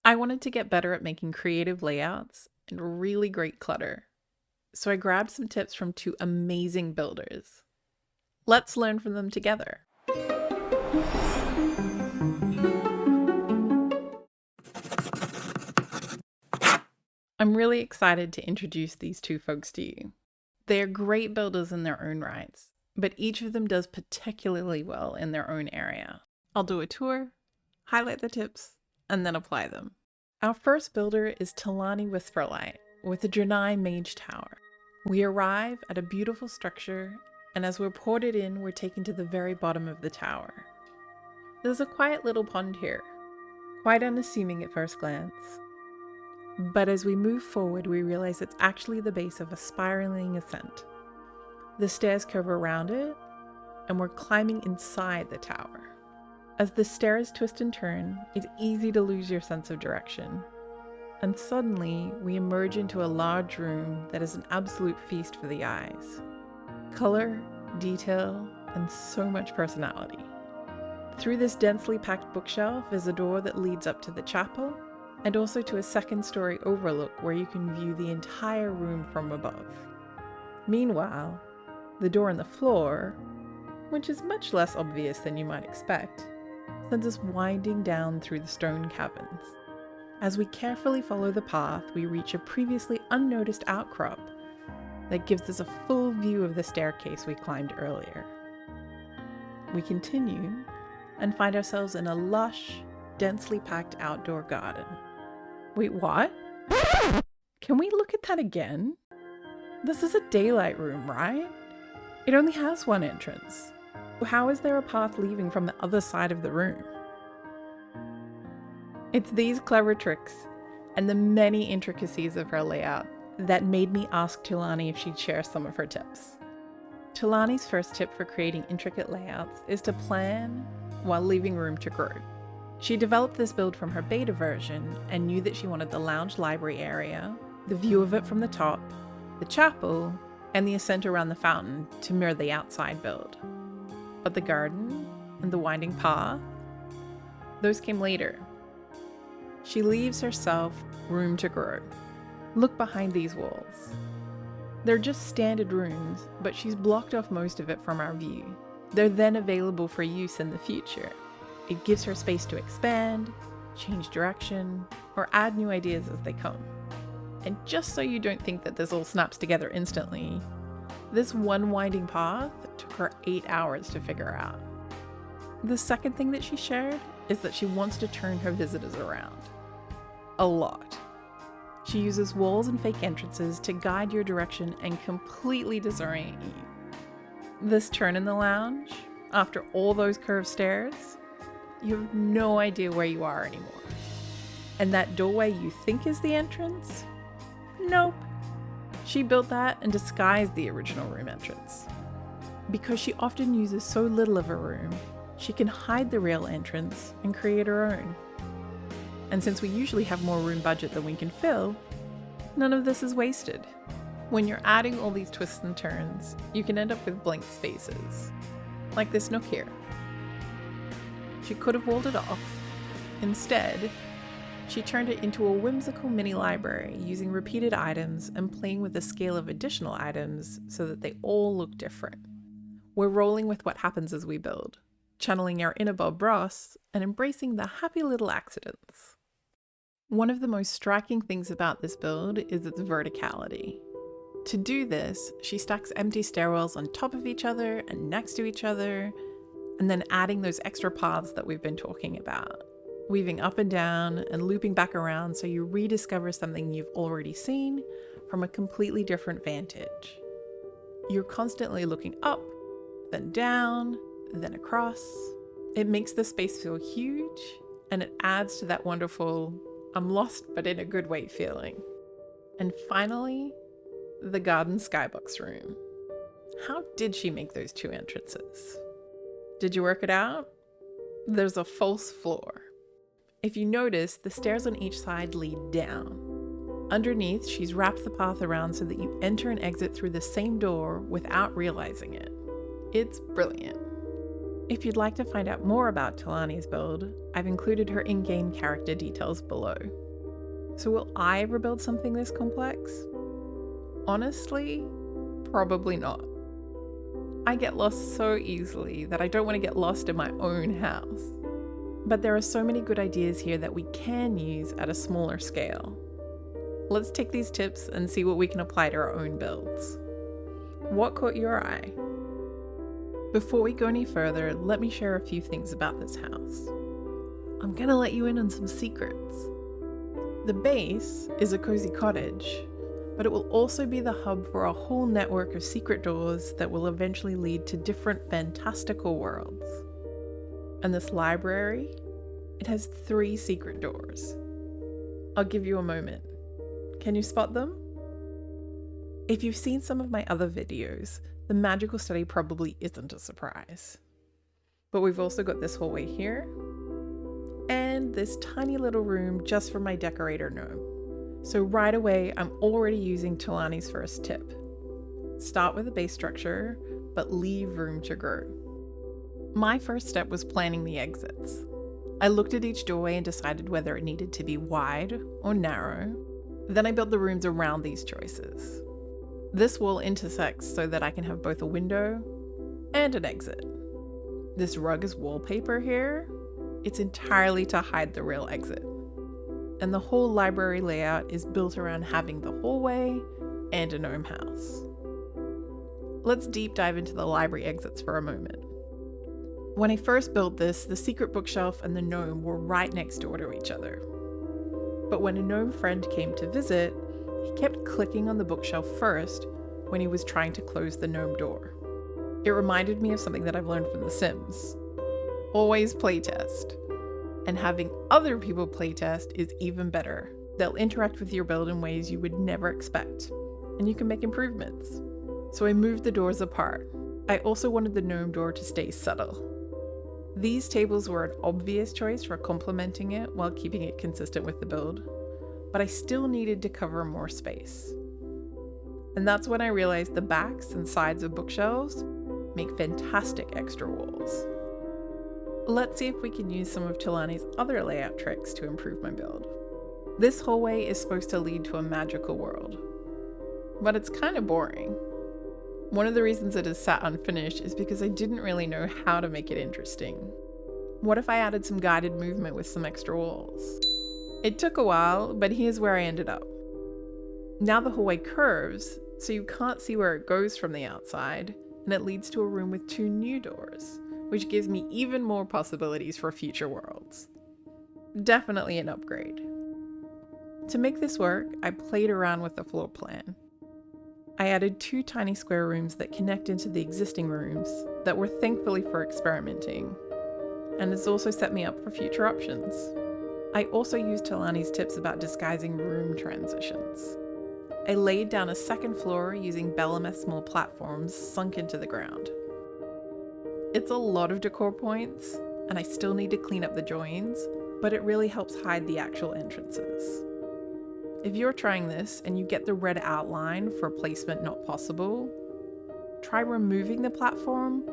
I wanted to get better at making creative layouts and really great clutter, so I grabbed some tips from two amazing builders. Let's learn from them together. I'm really excited to introduce these two folks to you. They are great builders in their own rights, but each of them does particularly well in their own area. I'll do a tour, highlight the tips, and then apply them. Our first builder is Tuulani Whisperlight with the Tuulani Mage Tower. We arrive at a beautiful structure, and as we're ported in, we're taken to the very bottom of the tower. There's a quiet little pond here, quite unassuming at first glance. But as we move forward, we realize it's actually the base of a spiraling ascent. The stairs curve around it, and we're climbing inside the tower. As the stairs twist and turn, it's easy to lose your sense of direction. And suddenly, we emerge into a large room that is an absolute feast for the eyes. Color, detail, and so much personality. Through this densely packed bookshelf is a door that leads up to the chapel, and also to a second-story overlook where you can view the entire room from above. Meanwhile, the door in the floor, which is much less obvious than you might expect, sends us winding down through the stone caverns. As we carefully follow the path, we reach a previously unnoticed outcrop that gives us a full view of the staircase we climbed earlier. We continue and find ourselves in a lush, densely packed outdoor garden. Wait, what? Can we look at that again? This is a daylight room, right? It only has one entrance. How is there a path leaving from the other side of the room? It's these clever tricks and the many intricacies of her layout that made me ask Tuulani if she'd share some of her tips. Tuulani's first tip for creating intricate layouts is to plan while leaving room to grow. She developed this build from her beta version and knew that she wanted the lounge library area, the view of it from the top, the chapel, and the ascent around the fountain to mirror the outside build. But the garden and the winding path, those came later. She leaves herself room to grow. Look behind these walls. They're just standard rooms, but she's blocked off most of it from our view. They're then available for use in the future. It gives her space to expand, change direction, or add new ideas as they come. And just so you don't think that this all snaps together instantly, this one winding path took her 8 hours to figure out. The second thing that she shared is that she wants to turn her visitors around. A lot. She uses walls and fake entrances to guide your direction and completely disorient you. This turn in the lounge, after all those curved stairs, you have no idea where you are anymore. And that doorway you think is the entrance? Nope. She built that and disguised the original room entrance. Because she often uses so little of a room, she can hide the real entrance and create her own. And since we usually have more room budget than we can fill, none of this is wasted. When you're adding all these twists and turns, you can end up with blank spaces, like this nook here. She could have walled it off. Instead, she turned it into a whimsical mini library using repeated items and playing with the scale of additional items so that they all look different. We're rolling with what happens as we build, channeling our inner Bob Ross and embracing the happy little accidents. One of the most striking things about this build is its verticality. To do this, she stacks empty stairwells on top of each other and next to each other, and then adding those extra paths that we've been talking about, weaving up and down and looping back around so you rediscover something you've already seen from a completely different vantage. You're constantly looking up, then down, then across. It makes the space feel huge, and it adds to that wonderful, I'm lost but in a good way feeling. And finally, the garden skybox room. How did she make those two entrances? Did you work it out? There's a false floor. If you notice, the stairs on each side lead down. Underneath, she's wrapped the path around so that you enter and exit through the same door without realizing it. It's brilliant. If you'd like to find out more about Tuulani's build, I've included her in-game character details below. So will I ever build something this complex? Honestly, probably not. I get lost so easily that I don't want to get lost in my own house. But there are so many good ideas here that we can use at a smaller scale. Let's take these tips and see what we can apply to our own builds. What caught your eye? Before we go any further, let me share a few things about this house. I'm gonna let you in on some secrets. The base is a cozy cottage, but it will also be the hub for a whole network of secret doors that will eventually lead to different fantastical worlds. And this library, it has 3 secret doors. I'll give you a moment. Can you spot them? If you've seen some of my other videos, the magical study probably isn't a surprise. But we've also got this hallway here, and this tiny little room just for my decorator gnome. So right away, I'm already using Tuulani's first tip. Start with a base structure, but leave room to grow. My first step was planning the exits. I looked at each doorway and decided whether it needed to be wide or narrow. Then I built the rooms around these choices. This wall intersects so that I can have both a window and an exit. This rug is wallpaper here. It's entirely to hide the real exit. And the whole library layout is built around having the hallway and a gnome house. Let's deep dive into the library exits for a moment. When I first built this, the secret bookshelf and the gnome were right next door to each other. But when a gnome friend came to visit, he kept clicking on the bookshelf first when he was trying to close the gnome door. It reminded me of something that I've learned from The Sims. Always playtest. And having other people playtest is even better. They'll interact with your build in ways you would never expect, and you can make improvements. So I moved the doors apart. I also wanted the gnome door to stay subtle. These tables were an obvious choice for complementing it while keeping it consistent with the build, but I still needed to cover more space. And that's when I realized the backs and sides of bookshelves make fantastic extra walls. Let's see if we can use some of Tuulani's other layout tricks to improve my build. This hallway is supposed to lead to a magical world, but it's kind of boring. One of the reasons it is sat unfinished is because I didn't really know how to make it interesting. What if I added some guided movement with some extra walls? It took a while, but here's where I ended up. Now the hallway curves, so you can't see where it goes from the outside, and it leads to a room with 2 new doors, which gives me even more possibilities for future worlds. Definitely an upgrade. To make this work, I played around with the floor plan. I added 2 tiny square rooms that connect into the existing rooms that were thankfully for experimenting, and it's also set me up for future options. I also used Tuulani's tips about disguising room transitions. I laid down a second floor using Belemeth's small platforms sunk into the ground. It's a lot of decor points, and I still need to clean up the joins, but it really helps hide the actual entrances. If you're trying this and you get the red outline for placement not possible, try removing the platform,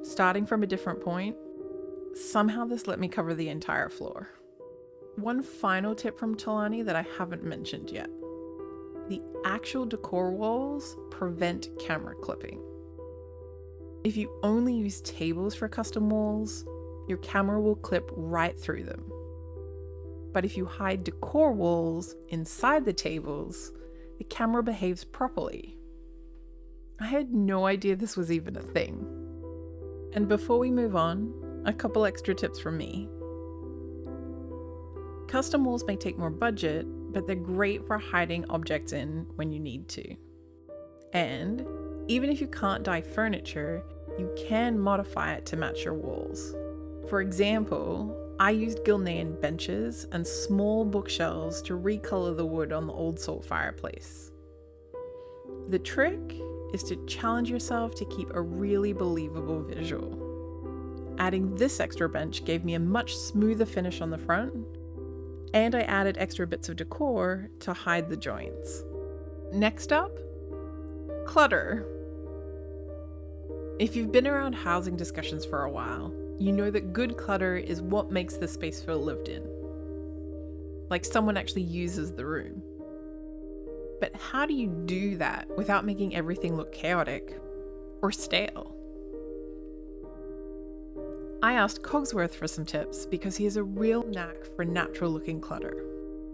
starting from a different point. Somehow this let me cover the entire floor. One final tip from Tuulani that I haven't mentioned yet. The actual decor walls prevent camera clipping. If you only use tables for custom walls, your camera will clip right through them. But if you hide decor walls inside the tables, the camera behaves properly. I had no idea this was even a thing. And before we move on, a couple extra tips from me. Custom walls may take more budget, but they're great for hiding objects in when you need to. And even if you can't dye furniture, you can modify it to match your walls. For example, I used Gilnean benches and small bookshelves to recolor the wood on the old salt fireplace. The trick is to challenge yourself to keep a really believable visual. Adding this extra bench gave me a much smoother finish on the front, and I added extra bits of decor to hide the joints. Next up, clutter. If you've been around housing discussions for a while, you know that good clutter is what makes the space feel lived in. Like someone actually uses the room. But how do you do that without making everything look chaotic or stale? I asked Cogsworth for some tips because he has a real knack for natural looking clutter.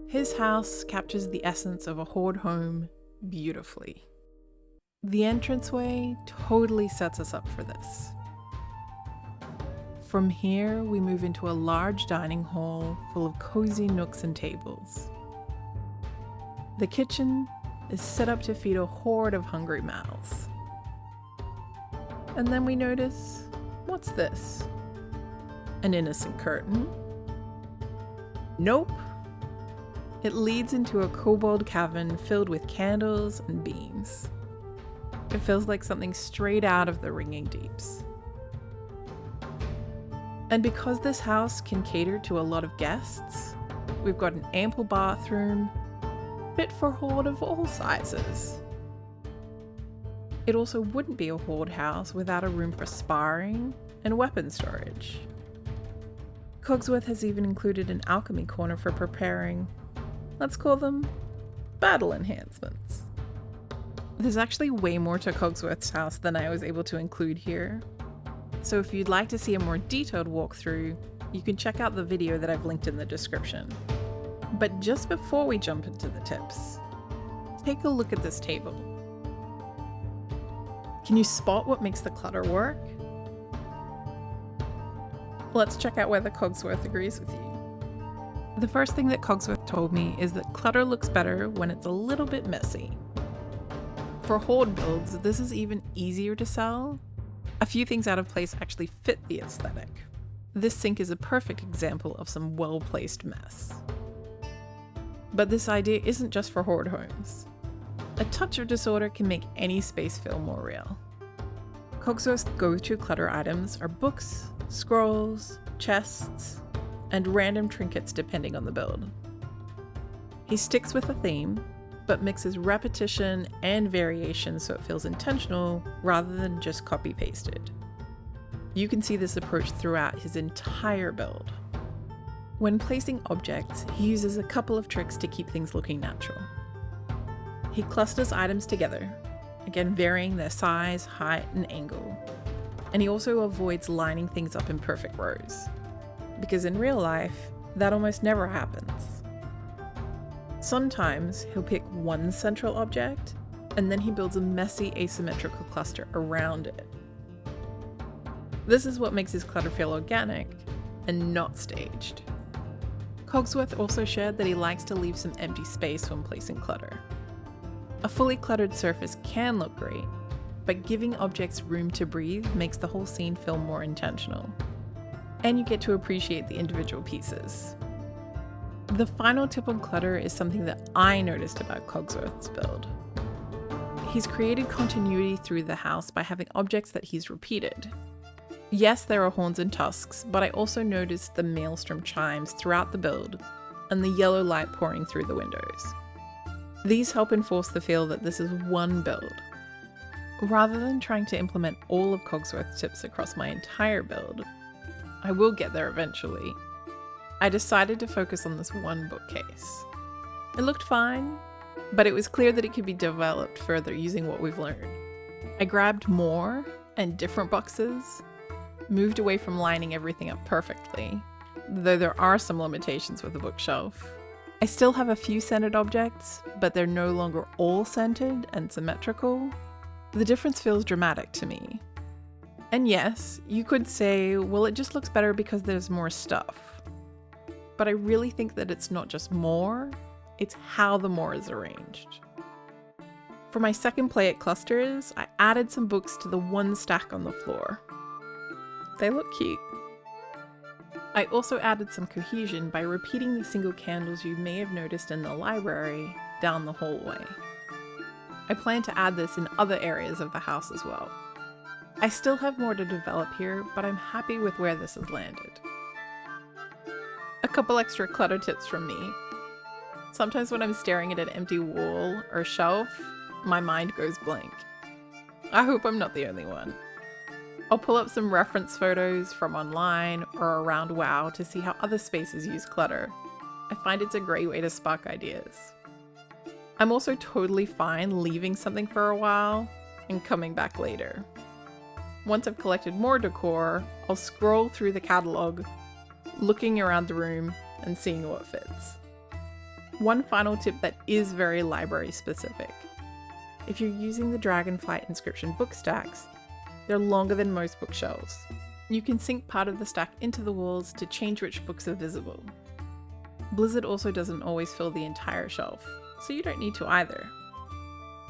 His house captures the essence of a hoard home beautifully. The entranceway totally sets us up for this. From here, we move into a large dining hall full of cozy nooks and tables. The kitchen is set up to feed a horde of hungry mouths. And then we notice, what's this? An innocent curtain? Nope. It leads into a kobold cavern filled with candles and beams. It feels like something straight out of the Ringing Deeps. And because this house can cater to a lot of guests, we've got an ample bathroom, fit for a horde of all sizes. It also wouldn't be a horde house without a room for sparring and weapon storage. Cogsworth has even included an alchemy corner for preparing, let's call them, battle enhancements. There's actually way more to Cogsworth's house than I was able to include here. So if you'd like to see a more detailed walkthrough, you can check out the video that I've linked in the description. But just before we jump into the tips, take a look at this table. Can you spot what makes the clutter work? Let's check out whether Cogsworth agrees with you. The first thing that Cogsworth told me is that clutter looks better when it's a little bit messy. For horde builds, this is even easier to sell. A few things out of place actually fit the aesthetic. This sink is a perfect example of some well-placed mess. But this idea isn't just for horde homes. A touch of disorder can make any space feel more real. Cogsworth's go-to clutter items are books, scrolls, chests, and random trinkets depending on the build. He sticks with a theme, but mixes repetition and variation so it feels intentional rather than just copy-pasted. You can see this approach throughout his entire build. When placing objects, he uses a couple of tricks to keep things looking natural. He clusters items together, again varying their size, height, and angle. And he also avoids lining things up in perfect rows, because in real life, that almost never happens. Sometimes he'll pick one central object, and then he builds a messy asymmetrical cluster around it. This is what makes his clutter feel organic and not staged. Cogsworth also shared that he likes to leave some empty space when placing clutter. A fully cluttered surface can look great, but giving objects room to breathe makes the whole scene feel more intentional. And you get to appreciate the individual pieces. The final tip on clutter is something that I noticed about Cogsworth's build. He's created continuity through the house by having objects that he's repeated. Yes, there are horns and tusks, but I also noticed the maelstrom chimes throughout the build and the yellow light pouring through the windows. These help enforce the feel that this is one build. Rather than trying to implement all of Cogsworth's tips across my entire build, I will get there eventually, I decided to focus on this one bookcase. It looked fine, but it was clear that it could be developed further using what we've learned. I grabbed more and different boxes, moved away from lining everything up perfectly, though there are some limitations with the bookshelf. I still have a few centered objects, but they're no longer all centered and symmetrical. The difference feels dramatic to me. And yes, you could say, well, it just looks better because there's more stuff. But I really think that it's not just more, it's how the more is arranged. For my second play at clusters, I added some books to the one stack on the floor. They look cute. I also added some cohesion by repeating the single candles you may have noticed in the library down the hallway. I plan to add this in other areas of the house as well. I still have more to develop here, but I'm happy with where this has landed. A couple extra clutter tips from me. Sometimes when I'm staring at an empty wall or shelf, my mind goes blank. I hope I'm not the only one. I'll pull up some reference photos from online or around WoW to see how other spaces use clutter. I find it's a great way to spark ideas. I'm also totally fine leaving something for a while and coming back later. Once I've collected more decor, I'll scroll through the catalogue, looking around the room and seeing what fits. One final tip that is very library specific. If you're using the Dragonflight inscription book stacks, they're longer than most bookshelves. You can sink part of the stack into the walls to change which books are visible. Blizzard also doesn't always fill the entire shelf, so you don't need to either.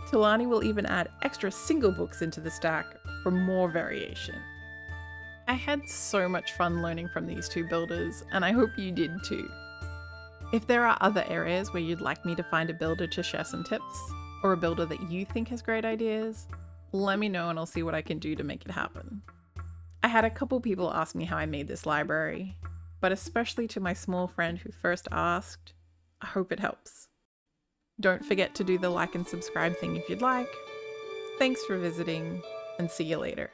Tuulani will even add extra single books into the stack for more variation. I had so much fun learning from these two builders, and I hope you did too. If there are other areas where you'd like me to find a builder to share some tips, or a builder that you think has great ideas, let me know and I'll see what I can do to make it happen. I had a couple people ask me how I made this library, but especially to my small friend who first asked, I hope it helps. Don't forget to do the like and subscribe thing if you'd like. Thanks for visiting, and see you later.